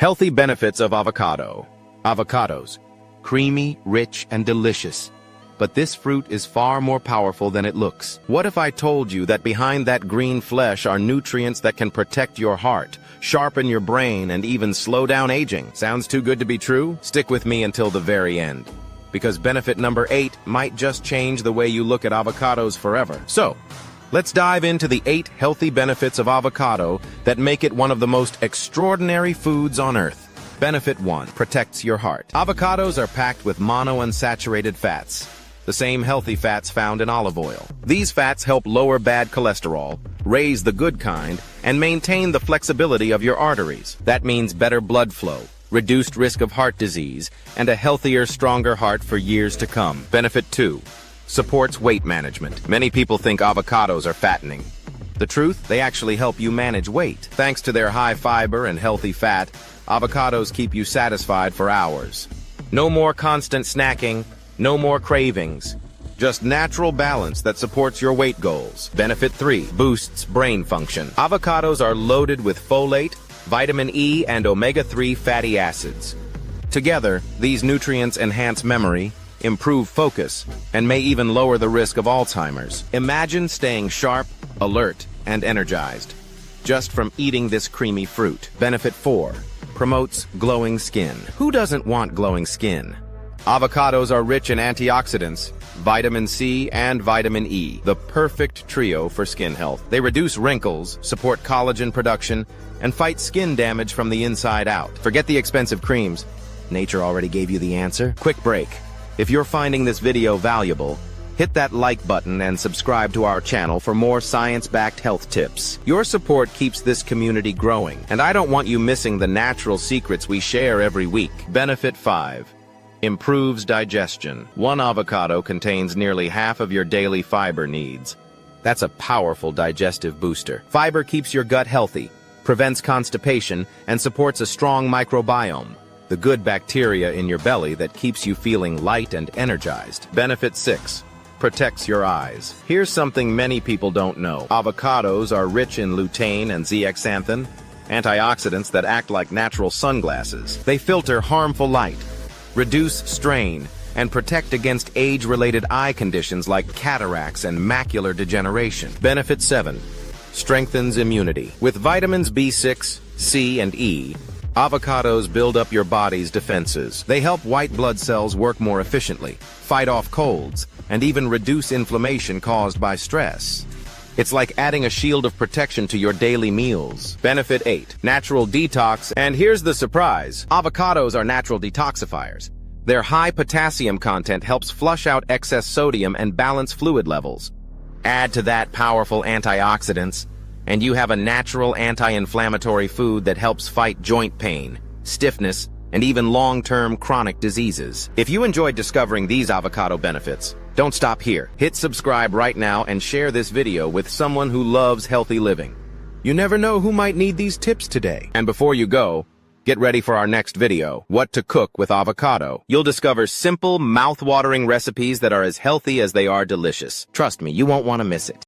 Healthy benefits of avocado. Avocados. Creamy, rich, and delicious. But this fruit is far more powerful than it looks. What if I told you that behind that green flesh are nutrients that can protect your heart, sharpen your brain, and even slow down aging? Sounds too good to be true? Stick with me until the very end, because benefit number 8 might just change the way you look at avocados forever. So, let's dive into the 8 healthy benefits of avocado that make it one of the most extraordinary foods on earth. Benefit 1. Protects your heart. Avocados are packed with monounsaturated fats, the same healthy fats found in olive oil. These fats help lower bad cholesterol, raise the good kind, and maintain the flexibility of your arteries. That means better blood flow, reduced risk of heart disease, and a healthier, stronger heart for years to come. Benefit 2. Supports weight management. Many people think avocados are fattening. The truth, they actually help you manage weight. Thanks to their high fiber and healthy fat, avocados keep you satisfied for hours. No more constant snacking, no more cravings. Just natural balance that supports your weight goals. Benefit 3. Boosts brain function. Avocados are loaded with folate, vitamin E, and omega-3 fatty acids. Together, these nutrients enhance memory, improve focus, and may even lower the risk of Alzheimer's. Imagine staying sharp, alert, and energized just from eating this creamy fruit. Benefit 4. Promotes glowing skin. Who doesn't want glowing skin? Avocados are rich in antioxidants, vitamin C, and vitamin E, the perfect trio for skin health. They reduce wrinkles, support collagen production, and fight skin damage from the inside out. Forget the expensive creams. Nature already gave you the answer. Quick break. If you're finding this video valuable, hit that like button and subscribe to our channel for more science-backed health tips. Your support keeps this community growing, and I don't want you missing the natural secrets we share every week. Benefit 5. Improves digestion. One avocado contains nearly half of your daily fiber needs. That's a powerful digestive booster. Fiber keeps your gut healthy, prevents constipation, and supports a strong microbiome, the good bacteria in your belly that keeps you feeling light and energized. Benefit 6. Protects your eyes. Here's something many people don't know. Avocados are rich in lutein and zeaxanthin, antioxidants that act like natural sunglasses. They filter harmful light, reduce strain, and protect against age-related eye conditions like cataracts and macular degeneration. Benefit 7. Strengthens immunity. With vitamins B6, C, and E, avocados build up your body's defenses. They help white blood cells work more efficiently, fight off colds, and even reduce inflammation caused by stress. It's like adding a shield of protection to your daily meals. Benefit 8. Natural detox. And here's the surprise. Avocados are natural detoxifiers. Their high potassium content helps flush out excess sodium and balance fluid levels. Add to that powerful antioxidants, and you have a natural anti-inflammatory food that helps fight joint pain, stiffness, and even long-term chronic diseases. If you enjoyed discovering these avocado benefits, don't stop here. Hit subscribe right now and share this video with someone who loves healthy living. You never know who might need these tips today. And before you go, get ready for our next video, What to Cook with Avocado. You'll discover simple, mouth-watering recipes that are as healthy as they are delicious. Trust me, you won't want to miss it.